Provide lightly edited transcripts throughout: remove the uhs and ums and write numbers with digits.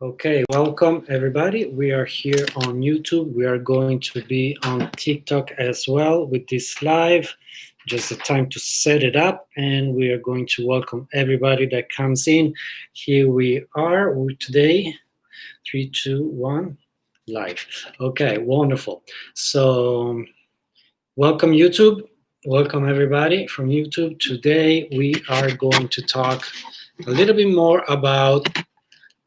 Okay, welcome everybody. We are here on YouTube. We are going to be on TikTok as well with this live. Just the time to set it up, and we are going to welcome everybody that comes in. Here we are today. Three, two, one, live. Okay, wonderful. So, welcome YouTube. Welcome everybody from YouTube. Today we are going to talk a little bit more about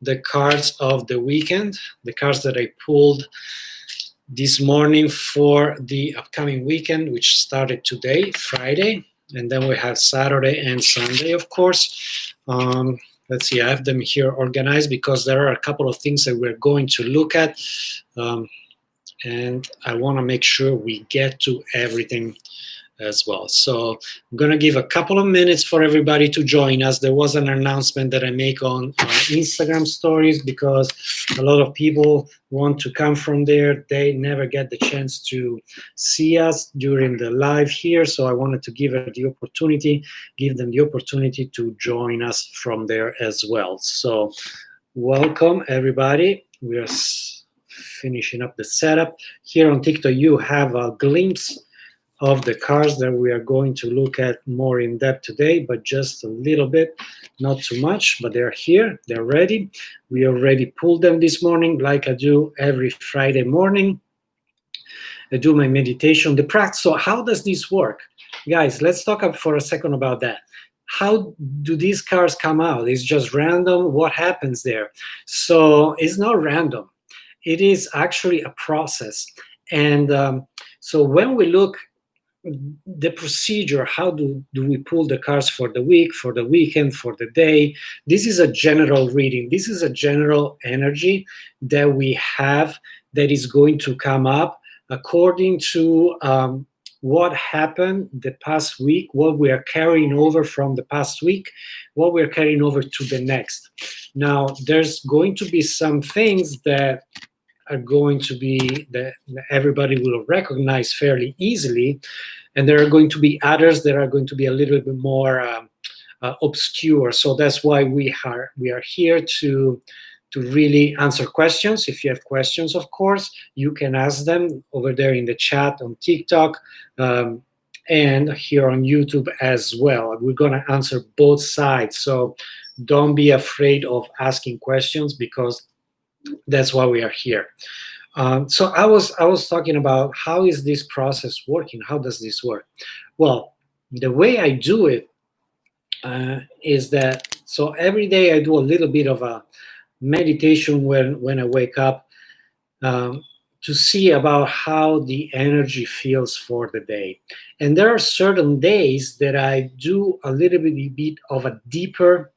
the cards of the weekend, the cards that I pulled this morning for the upcoming weekend, which started today, Friday, and then we have Saturday and Sunday, of course. Let's see, I have them here organized because there are a couple of things that we're going to look at, um, and I want to make sure we get to everything as well. So I'm going to give a couple of minutes for everybody to join us. There was an announcement that I make on Instagram stories because a lot of people want to come from there. They never get the chance to see us during the live here. So I wanted to give them the opportunity to join us from there as well. So welcome everybody. We are finishing up the setup. Here on TikTok, you have a glimpse of the cards that we are going to look at more in depth today, but just a little bit, not too much, but they're here, they're ready. We already pulled them this morning, like I do every Friday morning. I do my meditation, the practice. So how does this work? Guys, let's talk for a second about that. How do these cards come out? It's just random. What happens there? So it's not random. It is actually a process. And so when we look the procedure, how do we pull the cards for the week, for the weekend, for the day. This is a general reading. This is a general energy that we have that is going to come up according to what happened the past week, what we are carrying over from the past week, what we're carrying over to the next. Now, there's going to be some things that are going to be that everybody will recognize fairly easily, and there are going to be others that are going to be a little bit more obscure. So that's why we are here to really answer questions. If you have questions, of course, you can ask them over there in the chat on TikTok. And here on YouTube as well. We're going to answer both sides. So don't be afraid of asking questions because that's why we are here. So I was talking about how is this process working? How does this work? Well, the way I do it is that so every day I do a little bit of a meditation when I wake up to see about how the energy feels for the day. And there are certain days that I do a little bit of a deeper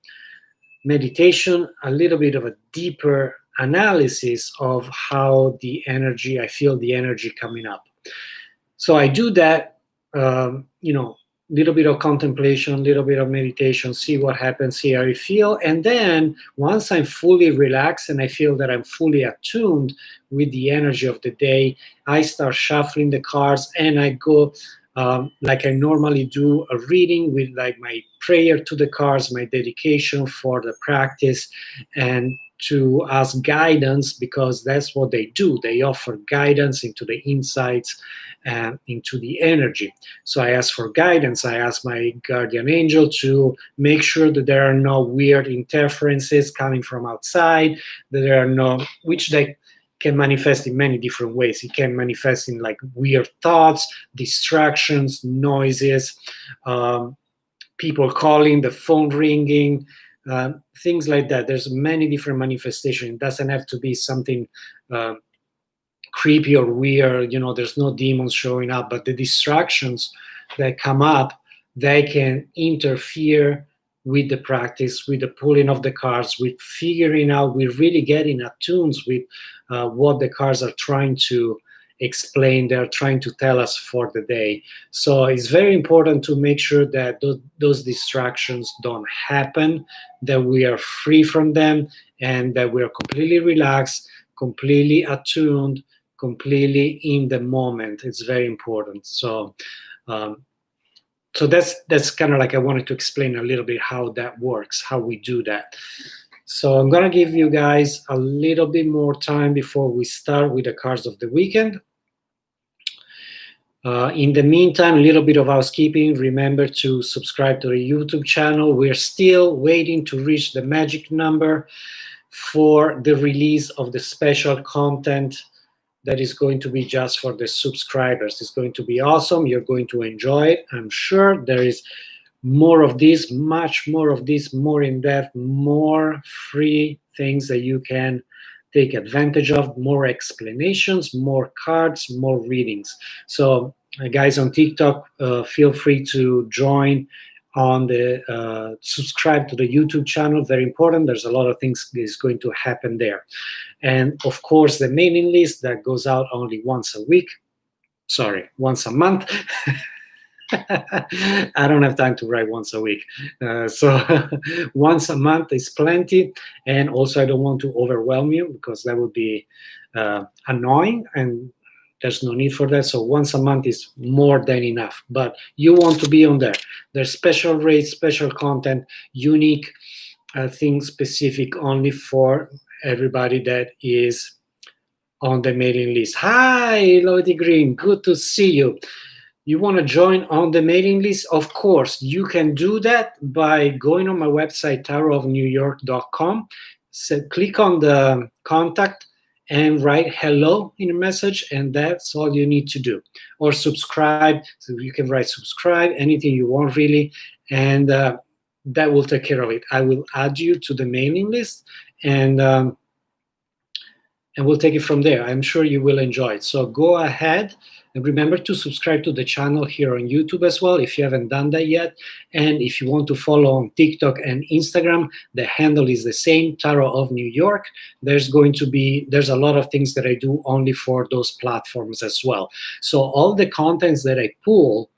meditation, a little bit of a deeper analysis of how I feel the energy coming up. So I do that, little bit of contemplation, a little bit of meditation, see what happens, see how I feel. And then once I'm fully relaxed and I feel that I'm fully attuned with the energy of the day, I start shuffling the cards and I go like I normally do a reading with like my prayer to the cards, my dedication for the practice, and to ask guidance because that's what they do. They offer guidance into the insights and into the energy. So I ask for guidance. I ask my guardian angel to make sure that there are no weird interferences coming from outside, that there are no, which they can manifest in many different ways. It can manifest in like weird thoughts, distractions, noises, people calling, the phone ringing, things like that. There's many different manifestations. It doesn't have to be something creepy or weird. There's no demons showing up, but the distractions that come up, they can interfere with the practice, with the pulling of the cards, with figuring out, we're really getting attuned with what the cards are trying to explain, they're trying to tell us for the day. So it's very important to make sure that those distractions don't happen, that we are free from them, and that we are completely relaxed, completely attuned, completely in the moment. It's very important. So that's kind of like I wanted to explain a little bit how that works, how we do that. So I'm gonna give you guys a little bit more time before we start with the cards of the weekend. In the meantime, a little bit of housekeeping. Remember to subscribe to the YouTube channel. We're still waiting to reach the magic number for the release of the special content that is going to be just for the subscribers. It's going to be awesome. You're going to enjoy it. I'm sure there is more of this, much more of this, more in depth, more free things that you can take advantage of, more explanations, more cards, more readings. So guys on TikTok, feel free to join on the subscribe to the YouTube channel. Very important. There's a lot of things that is going to happen there. And of course, the mailing list that goes out only once a week. Sorry, once a month. I don't have time to write once a week. So once a month is plenty. And also, I don't want to overwhelm you because that would be annoying and there's no need for that. So once a month is more than enough. But you want to be on there. There's special rates, special content, unique things specific only for everybody that is on the mailing list. Hi, Lottie Green. Good to see you. You want to join on the mailing list? Of course, you can do that by going on my website, tarotofnewyork.com. So click on the contact and write hello in a message, and that's all you need to do. Or subscribe. So you can write subscribe, anything you want really, and that will take care of it. I will add you to the mailing list, and we'll take it from there. I'm sure you will enjoy it. So go ahead and remember to subscribe to the channel here on YouTube as well if you haven't done that yet. And if you want to follow on TikTok and Instagram, the handle is the same, Tarot of New York. There's a lot of things that I do only for those platforms as well. So all the contents that I pull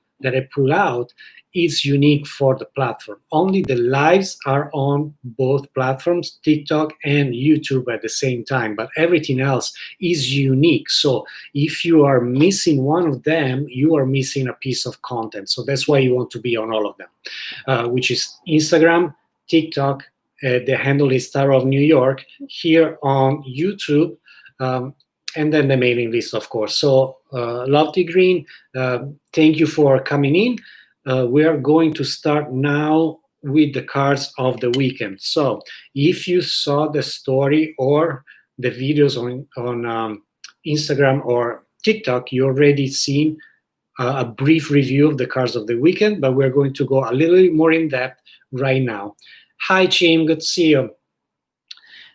out is unique for the platform. Only the lives are on both platforms, TikTok and YouTube at the same time, but everything else is unique. So if you are missing one of them, you are missing a piece of content. So that's why you want to be on all of them, which is Instagram, TikTok, the handle is Tarot of New York, here on YouTube, and then the mailing list, of course. So Lovely Green, thank you for coming in. We are going to start now with the cards of the weekend. So if you saw the story or the videos on Instagram or TikTok, you already seen a brief review of the cards of the weekend, but we're going to go a little bit more in depth right now. Hi, Chim, good to see you.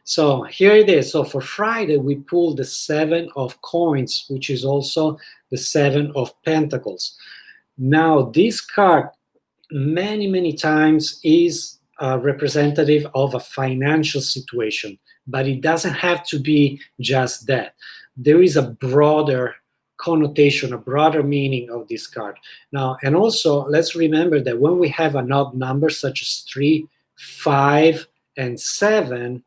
So here it is. So for Friday, we pulled the 7 of Coins, which is also the 7 of Pentacles. Now, this card many, many times is representative of a financial situation, but it doesn't have to be just that. There is a broader connotation, a broader meaning of this card. Now, and also, let's remember that when we have an odd number such as 3, 5, and 7,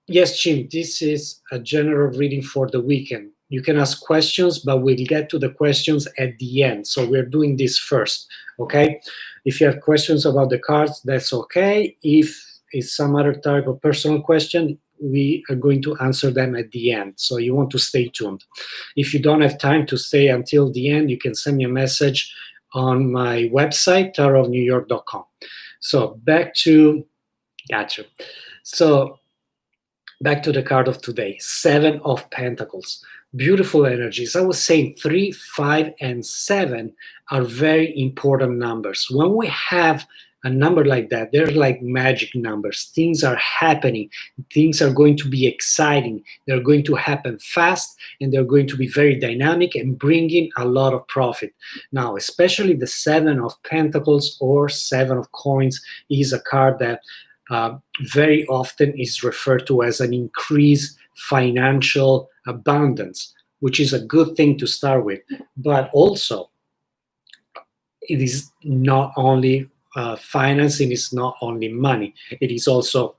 yes, Jim, this is a general reading for the weekend. You can ask questions, but we'll get to the questions at the end. So we're doing this first, okay? If you have questions about the cards, that's okay. If it's some other type of personal question, we are going to answer them at the end. So you want to stay tuned. If you don't have time to stay until the end, you can send me a message on my website, tarotofnewyork.com. So gotcha. So back to the card of today, 7 of Pentacles. Beautiful energies. I was saying 3, 5, and 7 are very important numbers. When we have a number like that, they're like magic numbers. Things are happening. Things are going to be exciting. They're going to happen fast, and they're going to be very dynamic and bring in a lot of profit. Now, especially the 7 of Pentacles or 7 of Coins is a card that very often is referred to as an increased financial abundance, which is a good thing to start with. But also, it is not only finance, it is not only money. It is also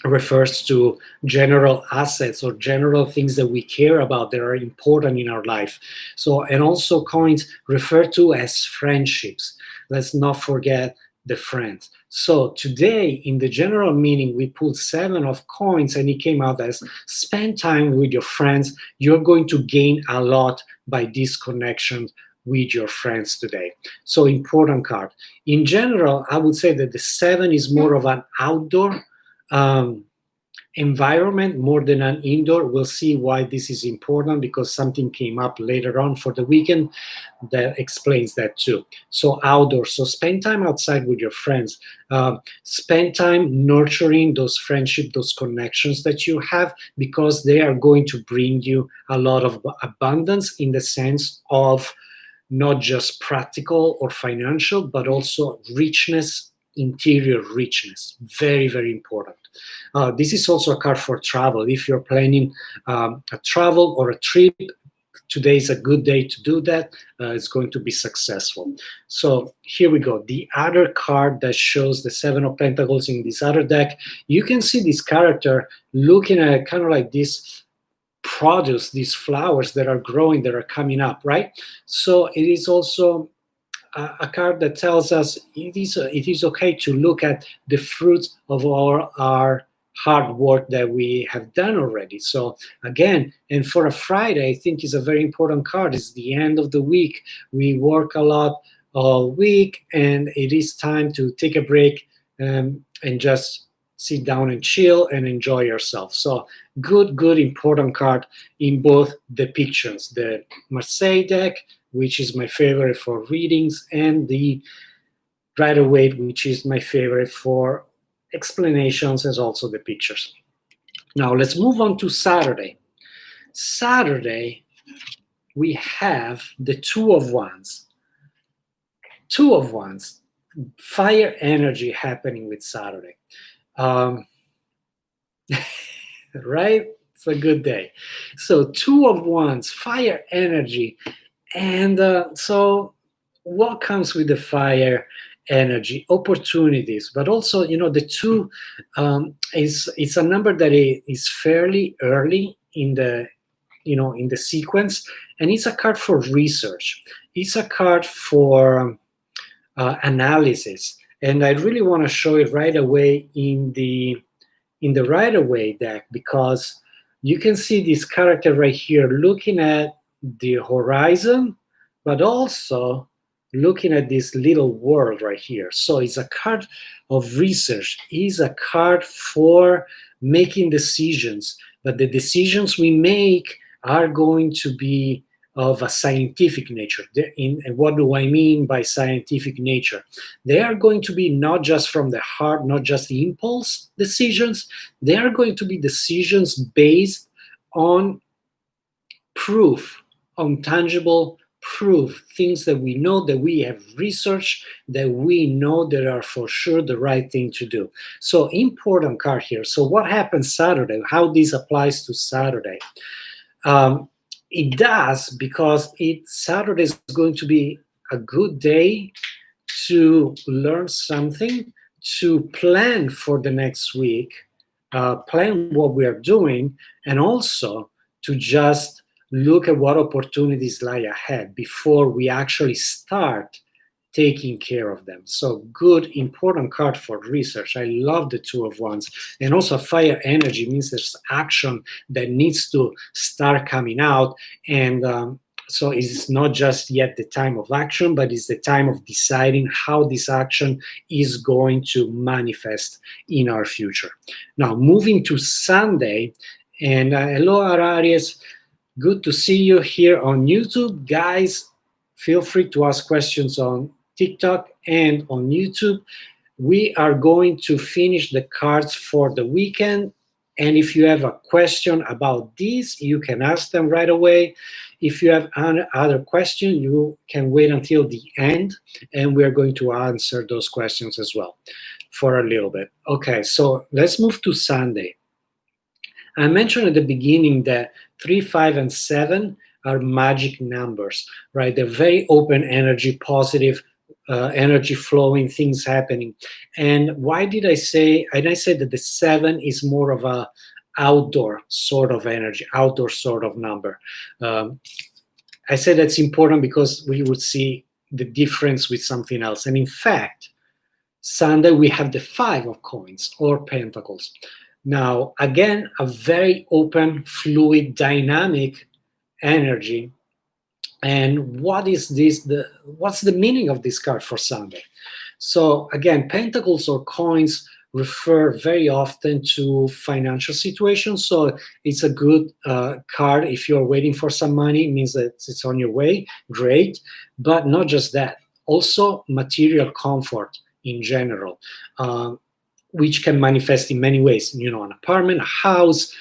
refers to general assets or general things that we care about that are important in our life. So, and also coins refer to as friendships. Let's not forget the friends. So today in the general meaning, we pulled 7 of coins and it came out as spend time with your friends. You're going to gain a lot by this connection with your friends today. So important card. In general, I would say that the 7 is more of an outdoor environment more than an indoor. We'll see why this is important because something came up later on for the weekend that explains that too. So outdoor, so spend time outside with your friends. Spend time nurturing those friendships, those connections that you have, because they are going to bring you a lot of abundance in the sense of not just practical or financial, but also richness, interior richness. Very, very important. This is also a card for travel. If you're planning a travel or a trip, today is a good day to do that. It's going to be successful. So here we go. The other card that shows the 7 of Pentacles in this other deck, you can see this character looking at kind of like this produce, these flowers that are growing, that are coming up, right? So it is also a card that tells us it is okay to look at the fruits of our hard work that we have done already. So again, and for a Friday, I think is a very important card. It's the end of the week. We work a lot all week, and it is time to take a break and just sit down and chill and enjoy yourself. So good, important card in both depictions. The Marseille deck, which is my favorite for readings, and the Rider-Waite, which is my favorite for explanations and also the pictures. Now let's move on to Saturday. Saturday, we have the Two of Wands. Two of Wands, fire energy happening with Saturday. Right? It's a good day. So Two of Wands, fire energy. And so what comes with the fire energy? Opportunities, but also, the 2 it's a number that is fairly early in the in the sequence, and it's a card for research. It's a card for analysis, and I really want to show it right away in the Rider-Waite deck, because you can see this character right here looking at the horizon, but also looking at this little world right here. So it's a card of research. It's a card for making decisions, but the decisions we make are going to be of a scientific nature. And what do I mean by scientific nature? They are going to be not just from the heart, not just the impulse decisions. They are going to be decisions based on proof, on tangible proof, things that we know, that we have researched, that we know that are for sure the right thing to do. So important card here. So what happens Saturday? How this applies to Saturday? It does, because Saturday is going to be a good day to learn something, to plan for the next week, plan what we are doing, and also to just look at what opportunities lie ahead before we actually start taking care of them. So good, important card for research. I love the Two of Wands. And also fire energy means there's action that needs to start coming out. And so it's not just yet the time of action, but it's the time of deciding how this action is going to manifest in our future. Now, moving to Sunday, and hello, Aries. Good to see you here on YouTube. Guys, feel free to ask questions on TikTok and on YouTube. We are going to finish the cards for the weekend. And if you have a question about these, you can ask them right away. If you have other questions, you can wait until the end, and we're going to answer those questions as well for a little bit. Okay, so let's move to Sunday. I mentioned at the beginning that 3, 5, and 7 are magic numbers, right? They're very open energy, positive energy flowing, things happening. And why did I say, and I said that the 7 is more of a outdoor sort of energy, outdoor sort of number. I said that's important because we would see the difference with something else. And in fact, Sunday, we have the 5 of coins or pentacles. Now, again, a very open, fluid, dynamic energy. And what is this? What's the meaning of this card for Sunday? So again, pentacles or coins refer very often to financial situations. So it's a good card if you're waiting for some money. It means that it's on your way. Great. But not just that. Also material comfort in general. Which can manifest in many ways, an apartment, a house.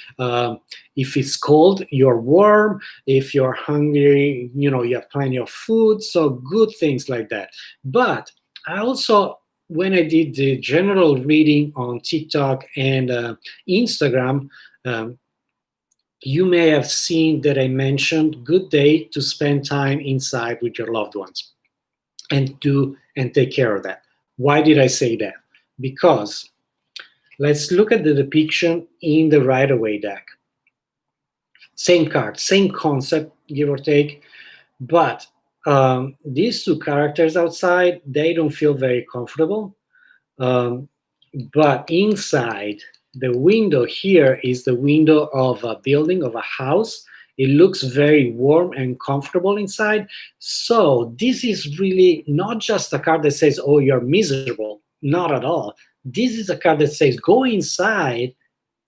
If it's cold, you're warm. If you're hungry, you have plenty of food. So good things like that. But I also, when I did the general reading on TikTok and Instagram, you may have seen that I mentioned good day to spend time inside with your loved ones and take care of that. Why did I say that? Because let's look at the depiction in the Rider-Waite deck. Same card, same concept, give or take, but these two characters outside, they don't feel very comfortable. But inside, the window here is the window of a building, of a house. It looks very warm and comfortable inside. So this is really not just a card that says, oh, you're miserable. Not at all. This is a card that says, go inside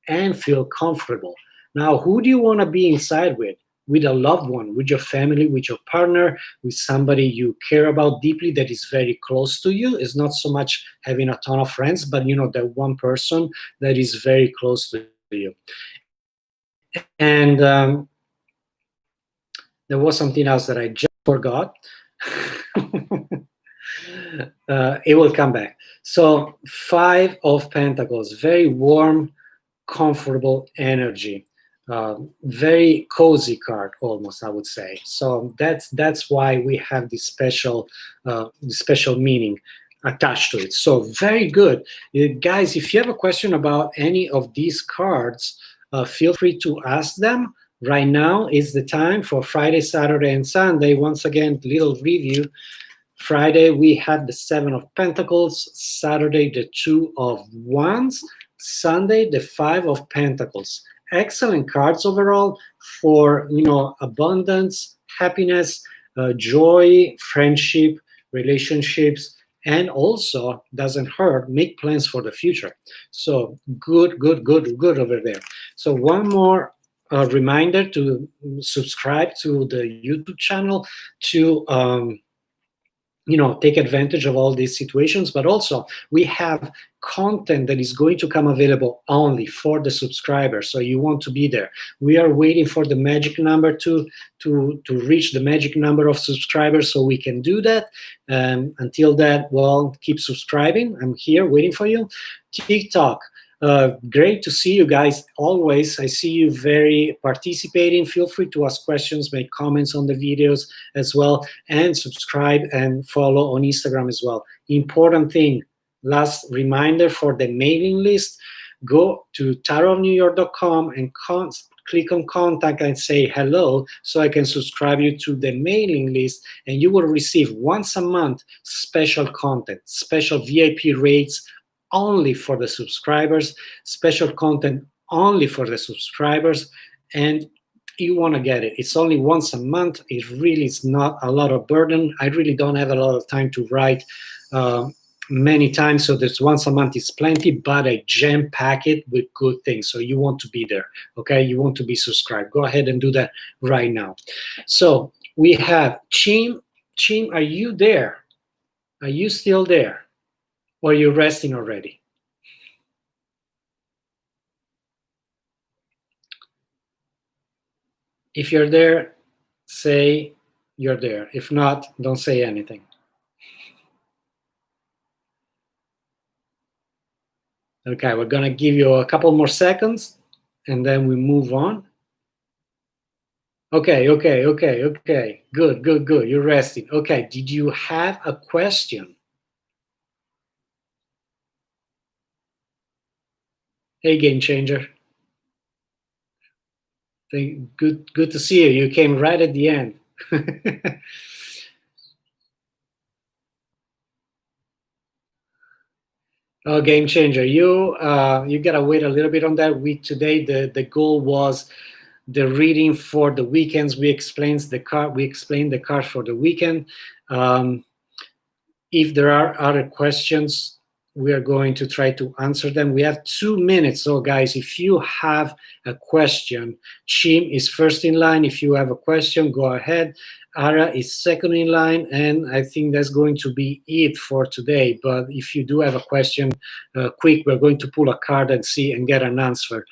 and feel comfortable. Now, who do you want to be inside with? With a loved one, with your family, with your partner, with somebody you care about deeply that is very close to you. It's not so much having a ton of friends, but that one person that is very close to you. And there was something else that I just forgot. It will come back. So 5 of Pentacles, very warm, comfortable energy. Very cozy card, almost, I would say. So that's why we have this special meaning attached to it. So very good, guys. If you have a question about any of these cards, feel free to ask them. Right now is the time for Friday, Saturday, and Sunday. Once again, little review. Friday we have the 7 of Pentacles. Saturday the 2 of Wands. Sunday the 5 of Pentacles. Excellent cards overall for abundance, happiness, joy, friendship, relationships, and also doesn't hurt, make plans for the future. So good over there. So one more reminder to subscribe to the YouTube channel to take advantage of all these situations, but also we have content that is going to come available only for the subscribers. So you want to be there. We are waiting for the magic number to reach the magic number of subscribers so we can do that. Until that, well, keep subscribing. I'm here waiting for you. TikTok. Great to see you guys always. I see you very participating. Feel free to ask questions, make comments on the videos as well, and subscribe and follow on Instagram as well. Important thing, last reminder for the mailing list, go to tarotnewyork.com and click on contact and say hello so I can subscribe you to the mailing list, and you will receive once a month special content, special VIP rates only for the subscribers, special content only for the subscribers, and you want to get it. It's only once a month. It really is not a lot of burden. I really don't have a lot of time to write many times, so this once a month is plenty, but I jam pack it with good things. So you want to be there, okay? You want to be subscribed. Go ahead and do that right now. So we have Chim. Chim, are you there? Are you still there? Or are you resting already? If you're there, say you're there. If not, don't say anything. Okay, we're gonna give you a couple more seconds and then we move on. Okay. Good. You're resting. Okay, did you have a question? Hey, Game Changer. Good to see you. You came right at the end. Oh, game changer! You gotta wait a little bit on that. Today the goal was the reading for the weekends. We explained the card. We explained the card for the weekend. Um, if there are other questions, we are going to try to answer them. We have 2 minutes. So guys, if you have a question, Chim is first in line. If you have a question, go ahead. Ara is second in line, and I think that's going to be it for today. But if you do have a question, quick, we're going to pull a card and see and get an answer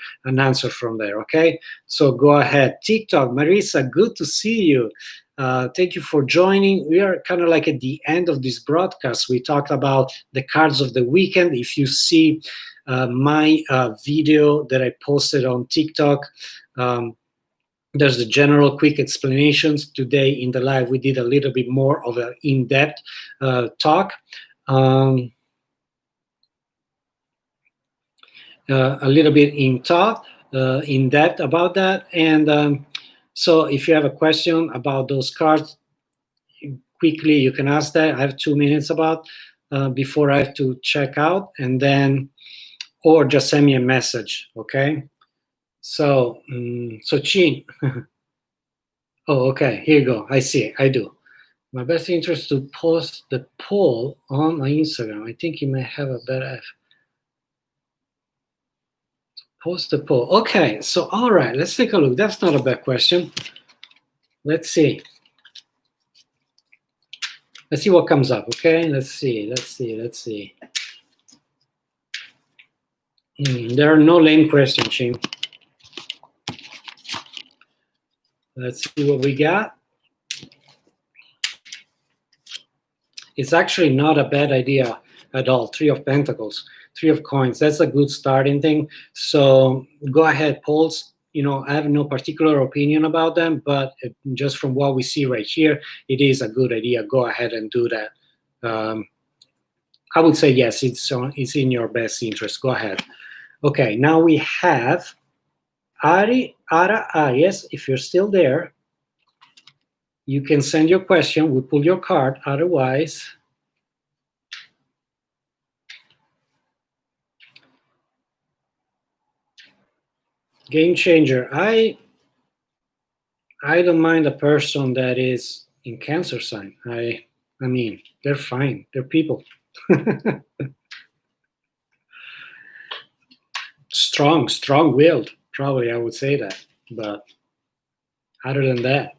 from there. Okay, so go ahead. TikTok, Marisa, good to see you. Thank you for joining. We are kind of like at the end of this broadcast. We talked about the cards of the weekend. If you see my video that I posted on TikTok, there's the general quick explanations. Today in the live, we did a little bit more of an in-depth talk. A little bit in depth about that. And so if you have a question about those cards, quickly you can ask that. I have 2 minutes before I have to check out, and then, or just send me a message, okay? So Chin. Oh, okay, here you go. I see it, I do. My best interest to post the poll on my Instagram. I think you may have a better post the poll. Okay, so all right, let's take a look. That's not a bad question. Let's see. Let's see what comes up, okay? Let's see. There are no lame questions, Chim. Let's see what we got. It's actually not a bad idea at all. 3 of Pentacles, 3 of Coins. That's a good starting thing. So go ahead, polls. You know, I have no particular opinion about them, but just from what we see right here, it is a good idea. Go ahead and do that. I would say yes, it's in your best interest. Go ahead. Okay, now we have Ara Aries. If you're still there, you can send your question. We pull your card. Otherwise, game changer. I don't mind a person that is in Cancer sign. I mean, they're fine. They're people. Strong-willed. Probably I would say that. But other than that,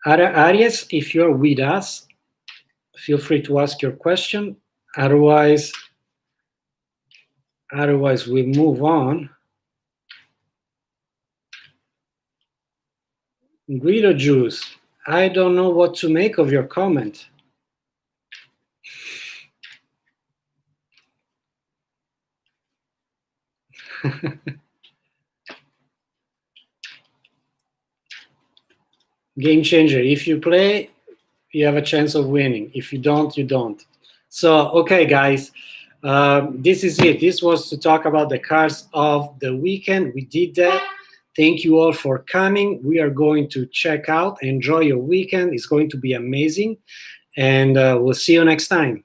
Aries, if you're with us, feel free to ask your question. Otherwise we move on. Guido Juice, I don't know what to make of your comment. Game changer. If you play, you have a chance of winning. If you don't, you don't. So, okay, guys, this is it. This was to talk about the cards of the weekend. We did that. Thank you all for coming. We are going to check out. Enjoy your weekend. It's going to be amazing. And we'll see you next time.